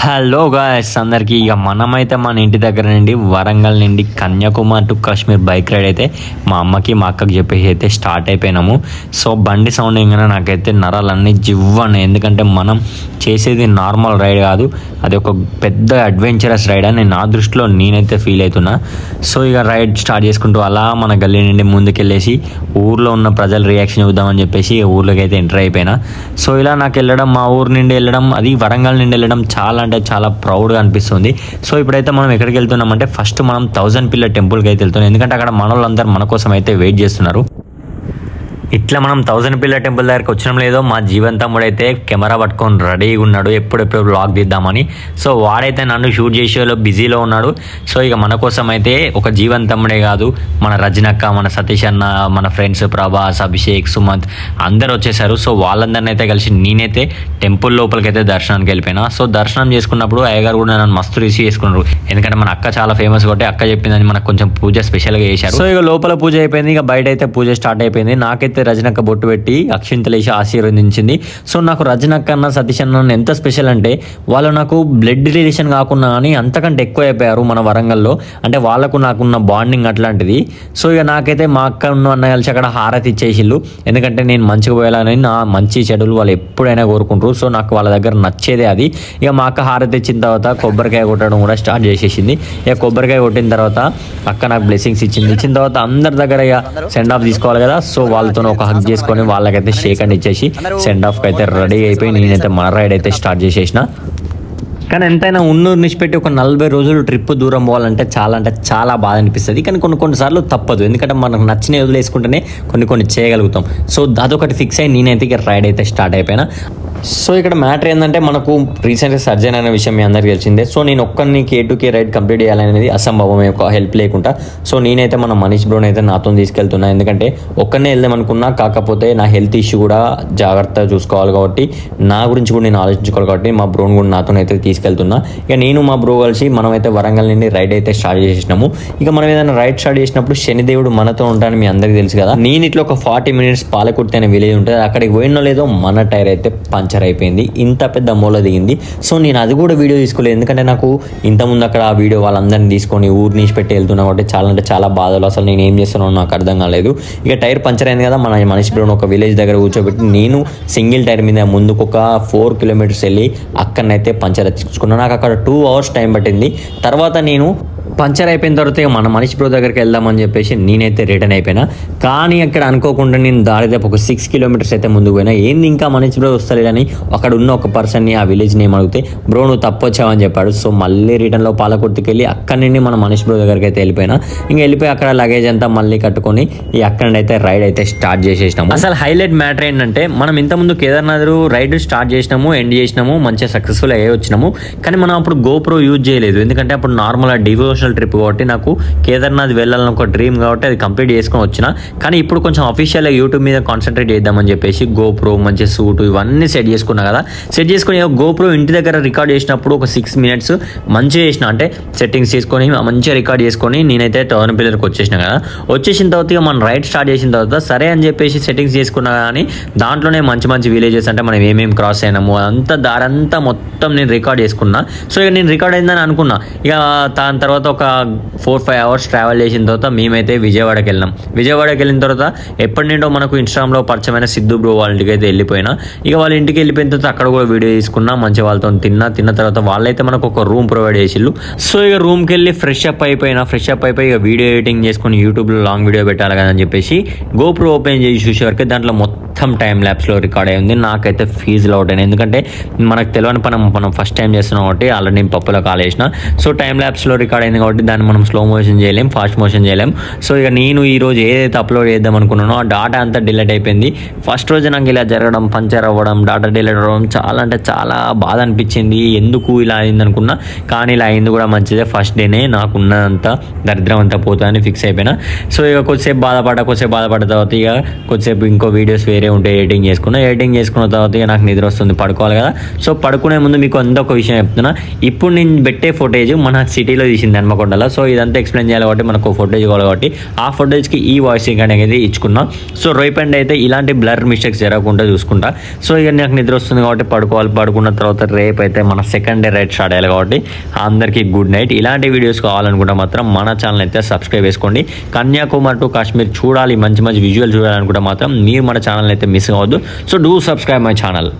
Hello guys అందరికీ ఇక మనమైతే మన ఇంటి దగ్గర నుండి వరంగల్ నుండి Kanyakumari to Kashmir bike ride అయితే మా అమ్మకి మా అక్కకి చెప్పేసి అయితే స్టార్ట్ అయిపోయినాము. సో బండి సౌండ్ ఇంకా నాకైతే నరాలన్నీ జివ్వన్నాయి, ఎందుకంటే మనం చేసేది నార్మల్ రైడ్ కాదు, అది ఒక పెద్ద అడ్వెంచరస్ రైడ్ అని నా దృష్టిలో నేనైతే ఫీల్ అవుతున్నా. సో ఇక రైడ్ స్టార్ట్ చేసుకుంటూ అలా మన గల్లీ నుండి ముందుకెళ్ళేసి ఊర్లో ఉన్న ప్రజల రియాక్షన్ చూద్దామని చెప్పేసి ఊర్లోకి అయితే ఎంటర్ అయిపోయినా. సో ఇలా నాకు వెళ్ళడం, మా ఊరు నుండి వెళ్ళడం, అది వరంగల్ నుండి వెళ్ళడం చాలా అంటే చాలా ప్రౌడ్గా అనిపిస్తుంది. సో ఇప్పుడైతే మనం ఎక్కడికి వెళ్తున్నామంటే ఫస్ట్ మనం 1000 పిల్లర్ టెంపుల్కి అయితే వెళ్తున్నాం, ఎందుకంటే అక్కడ మన వాళ్ళందరూ మన కోసం అయితే వెయిట్ చేస్తున్నారు. ఇట్లా మనం 1000 పిల్లర్ టెంపుల్ దగ్గరికి వచ్చినాం లేదో మా జీవన్ తమ్ముడు అయితే కెమెరా పట్టుకొని రెడీగా ఉన్నాడు ఎప్పుడెప్పుడు వ్లాగ్ తీద్దామని. సో వాడైతే నన్ను షూట్ చేసేలో బిజీలో ఉన్నాడు. సో ఇక మన కోసం అయితే ఒక జీవన్ తమ్ముడే కాదు, మన రజనక్క, మన సతీష్ అన్న, మన ఫ్రెండ్స్ ప్రభాస్, అభిషేక్, సుమంత్ అందరు వచ్చేసారు. సో వాళ్ళందరినీ అయితే కలిసి నేనైతే టెంపుల్ లోపలికి అయితే దర్శనానికి వెళ్ళిపోయినా. సో దర్శనం చేసుకున్నప్పుడు అయ్యగారు కూడా నన్ను మస్తు రిసీవ్ చేసుకున్నారు, ఎందుకంటే మన అక్క చాలా ఫేమస్ కాబట్టి అక్క చెప్పిందని మనకు కొంచెం పూజ స్పెషల్గా చేశారు. సో ఇక లోపల పూజ అయిపోయింది, ఇక బయట అయితే పూజ స్టార్ట్ అయిపోయింది. నాకైతే రజనక్క బొట్టు పెట్టి అక్షింతలేసి ఆశీర్వదించింది. సో నాకు రజనక్క అన్న, సతీష్ అన్న ఎంత స్పెషల్ అంటే వాళ్ళు నాకు బ్లడ్ రిలేషన్ కాకుండా కానీ అంతకంటే ఎక్కువ అయిపోయారు మన వరంగల్లో, అంటే వాళ్ళకు నాకున్న బాండింగ్ అట్లాంటిది. సో ఇక నాకైతే మా అక్క అన్న కలిసి అక్కడ హారతి ఇచ్చేసిళ్ళు, ఎందుకంటే నేను మంచిగా పోయాలని నా మంచి చెడులు వాళ్ళు ఎప్పుడైనా కోరుకుంటారు. సో నాకు వాళ్ళ దగ్గర నచ్చేదే అది. ఇక మా అక్క హారతి ఇచ్చిన తర్వాత కొబ్బరికాయ కొట్టడం కూడా స్టార్ట్ చేసేసింది. ఇక కొబ్బరికాయ కొట్టిన తర్వాత అక్క నాకు బ్లెస్సింగ్స్ ఇచ్చింది. ఇచ్చిన తర్వాత అందరి దగ్గర ఇక సెండ్ ఆఫ్ తీసుకోవాలి కదా. సో వాళ్ళతో ఒక హగ్ చేసుకొని వాళ్ళకైతే షేక్ అండ్ ఇచ్చేసి సెండ్ ఆఫ్కి అయితే రెడీ అయిపోయి నేనైతే మన రైడ్ అయితే స్టార్ట్ చేసేసిన. కానీ ఎంతైనా ఉన్నూరు నిష్పెట్టి ఒక 40 రోజులు ట్రిప్ దూరం పోవాలంటే చాలా బాధ అనిపిస్తుంది. కానీ కొన్నిసార్లు తప్పదు, ఎందుకంటే మనకు నచ్చిన వదిలేసుకుంటేనే కొన్ని చేయగలుగుతాం. సో అదొకటి ఫిక్స్ అయ్యి నేనైతే ఇక రైడ్ అయితే స్టార్ట్ అయిపోయినా. సో ఇక్కడ మ్యాటర్ ఏంటంటే మనకు రీసెంట్గా సర్జన్ అనే విషయం మీ అందరికీ తెలిసిందే. సో నేను ఒక్కరిని K2K రైడ్ కంప్లీట్ చేయాలనేది అసంభవమే ఒక హెల్ప్ లేకుండా. సో నేనైతే మన మనీష్ బ్రోని అయితే నాతో తీసుకెళ్తున్నా, ఎందుకంటే ఒక్కనే వెళ్దాం అనుకున్నా, కాకపోతే నా హెల్త్ ఇష్యూ కూడా జాగ్రత్తగా చూసుకోవాలి కాబట్టి, నా గురించి కూడా నేను ఆలోచించుకోవాలి కాబట్టి మా బ్రోని కూడా నాతో అయితే తీసుకెళ్తున్నా. ఇక నేను మా బ్రో కలిసి మనమైతే వరంగల్ నుండి రైడ్ అయితే స్టార్ట్ చేసినాము. ఇక మనం ఏదైనా రైడ్ స్టార్ట్ చేసినప్పుడు శనిదేవుడు మనతో ఉంటాడని మీ అందరికీ తెలుసు కదా. నేను ఇట్లా ఒక 40 minutes పాలకుర్తి అనే విలేజ్ ఉంటుంది, అక్కడికి పోయినో లేదో మన టైర్ అయితే పంచర్ అయిపోయింది, ఇంత పెద్ద మూల దిగింది. సో నేను అది కూడా వీడియో తీసుకోలేదు, ఎందుకంటే నాకు ఇంతకుముందు అక్కడ ఆ వీడియో వాళ్ళందరినీ తీసుకొని ఊరు నుంచి పెట్టి వెళ్తున్నా కాబట్టి చాలా బాధలు, అసలు నేను ఏం చేస్తానో నాకు అర్థం కాలేదు. ఇక టైర్ పంచర్ అయింది కదా, మన మనిషి బ్రోని ఒక విలేజ్ దగ్గర కూర్చోబెట్టి నేను సింగిల్ టైర్ మీద ముందుకు ఒక 4 kilometers వెళ్ళి అక్కడనైతే పంచర్ ఎత్తుకున్నాను. నాకు అక్కడ 2 hours టైం పట్టింది. తర్వాత నేను పంచర్ అయిపోయిన తర్వాత మన మనీష్ బ్రో దగ్గరికి వెళ్దామని చెప్పేసి నేనైతే రిటర్న్ అయిపోయినా. కానీ అక్కడ అనుకోకుండా నేను దాదాపు ఒక 6 kilometers అయితే ముందుకు పోయినా. ఏంది ఇంకా మనీష్ బ్రో వస్తలేదని అక్కడ ఉన్న ఒక పర్సన్ని, ఆ విలేజ్ నేమ్ అడిగితే బ్రో నువ్వు తప్పొచ్చావని చెప్పాడు. సో మళ్ళీ రిటర్న్లో పాలకుర్తికి వెళ్ళి అక్కడి నుండి మన మనీష్ బ్రో దగ్గరికి అయితే వెళ్ళిపోయినా. ఇంకా వెళ్ళిపోయి అక్కడ లగేజ్ అంతా మళ్ళీ కట్టుకొని ఈ అక్కడైతే రైడ్ అయితే స్టార్ట్ చేసేసినాము. అసలు హైలైట్ మ్యాటర్ ఏంటంటే మనం ఇంతకుముందు కేదార్నాథ్ రైడ్ స్టార్ట్ చేసినాము, ఎండ్ చేసినాము, మంచిగా సక్సెస్ఫుల్ అయ్యి వచ్చినాము. కానీ మనం అప్పుడు GoPro యూజ్ చేయలేదు, ఎందుకంటే అప్పుడు నార్మల్ డివోషనల్ ట్రిప్ కాబట్టి నాకు కేదార్నాథ్ వెళ్ళాలని ఒక డ్రీమ్ కాబట్టి అది కంప్లీట్ చేసుకొని వచ్చిన. కానీ ఇప్పుడు కొంచెం అఫీషియల్గా యూట్యూబ్ మీద కాన్సన్ట్రేట్ చేద్దామని చెప్పేసి GoPro మంచి సూట్ ఇవన్నీ సెట్ చేసుకున్నా కదా. సెట్ చేసుకుని GoPro ఇంటి దగ్గర రికార్డ్ చేసినప్పుడు ఒక 6 minutes మంచిగా చేసిన, అంటే సెట్టింగ్స్ చేసుకొని మంచిగా రికార్డ్ చేసుకొని నేనైతే 1000 పిల్లర్కి వచ్చేసిన కదా. వచ్చేసిన తర్వాత ఇక మనం రైడ్ స్టార్ట్ చేసిన తర్వాత సరే అని చెప్పేసి సెట్టింగ్స్ చేసుకున్నా, కానీ దాంట్లోనే మంచి విలేజెస్ అంటే మనం ఏమేమి క్రాస్ అయినాము అంతా దారంతా మొత్తం నేను రికార్డ్ చేసుకున్నా. సో ఇక నేను రికార్డ్ అయిందని అనుకున్నా. ఇక దాని తర్వాత ఒక 4-5 hours ట్రావెల్ చేసిన తర్వాత మేమైతే విజయవాడకి వెళ్ళినాం. విజయవాడకి వెళ్ళిన తర్వాత ఎప్పటి నుండో మనకు ఇన్స్టాగ్రామ్లో పరిచయమైన సిద్ధు బ్రో వాళ్ళ ఇంటికి అయితే వెళ్ళిపోయినా. ఇక వాళ్ళ ఇంటికి వెళ్ళిపోయిన తర్వాత అక్కడ కూడా వీడియో తీసుకున్నా, మంచి వాళ్ళతో తిన్న తర్వాత వాళ్ళైతే మనకు ఒక రూమ్ ప్రొవైడ్ చేసిళ్ళు. సో ఇక రూమ్కి వెళ్ళి ఫ్రెష్ అప్ అయిపోయి ఇక వీడియో ఎడిటింగ్ చేసుకుని యూట్యూబ్లో లాంగ్ వీడియో పెట్టాలి కదా అని చెప్పేసి GoPro ఓపెన్ చేసి చూసేవరకు దాంట్లో మొత్తం టైం ల్యాప్స్లో రికార్డ్ అయింది. నాకైతే ఫీజులు అవుట్ అయినా, ఎందుకంటే మనకు తెలియని మనం ఫస్ట్ టైం చేస్తున్నాం కాబట్టి ఆల్రెడీ నేను పప్పులో కాల్ చేసిన. సో టైం ల్యాప్స్లో రికార్డ్ అయింది కాబట్టి దాన్ని మనం స్లో మోషన్ చేయలేం, ఫాస్ట్ మోషన్ చేయలేం. సో ఇక నేను ఈరోజు ఏదైతే అప్లోడ్ చేద్దాం అనుకున్నానో ఆ డాటా అంతా డిలీట్ అయిపోయింది. ఫస్ట్ రోజు నాకు ఇలా జరగడం, పంచర్ అవ్వడం, డాటా డిలీట్ అవ్వడం చాలా బాధ అనిపించింది. ఎందుకు ఇలా అయింది అనుకున్నా, కానీ ఇలా అయింది కూడా మంచిదే. ఫస్ట్ డేనే నాకున్నదంతా దరిద్రం అంతా పోతుందని ఫిక్స్ అయిపోయినా. సో ఇక కొద్దిసేపు బాధపడ్డ తర్వాత ఇక కొద్దిసేపు ఇంకో వీడియోస్ వేరే ఉంటే ఎడిటింగ్ చేసుకున్న తర్వాత ఇక నాకు నిద్ర వస్తుంది, పడుకోవాలి కదా. సో పడుకునే ముందు మీకు ఒక విషయం చెప్తున్నా. ఇప్పుడు నేను పెట్టే ఫుటేజ్ మన సిటీలో తీసింది, హన్మకొండలో. సో ఇదంతా ఎక్స్ప్లెయిన్ చేయాలి కాబట్టి మనకు ఫుటేజ్ కావాలి కాబట్టి ఆ ఫుటేజ్కి ఈ వాయిసింగ్ అనేది ఇచ్చుకున్నాం. సో రేపు అండ్ అయితే ఇలాంటి బ్లర్ మిస్టేక్స్ జరగకుండా చూసుకుంటా. సో ఇక నాకు నిద్ర వస్తుంది కాబట్టి పడుకున్న తర్వాత రేపు అయితే మన సెకండ్ డే రైడ్ స్టార్ట్ అయ్యాలి కాబట్టి అందరికీ గుడ్ నైట్. ఇలాంటి వీడియోస్ కావాలనుకుంటే మాత్రం మన ఛానల్ అయితే సబ్స్క్రైబ్ చేసుకోండి. కన్యాకుమారి టు కాశ్మీర్ చూడాలి, మంచి మంచి విజువల్ చూడాలనుకుంటే మాత్రం మీరు మన ఛానల్ అయితే మిస్ అవ్వద్దు. So do subscribe my channel.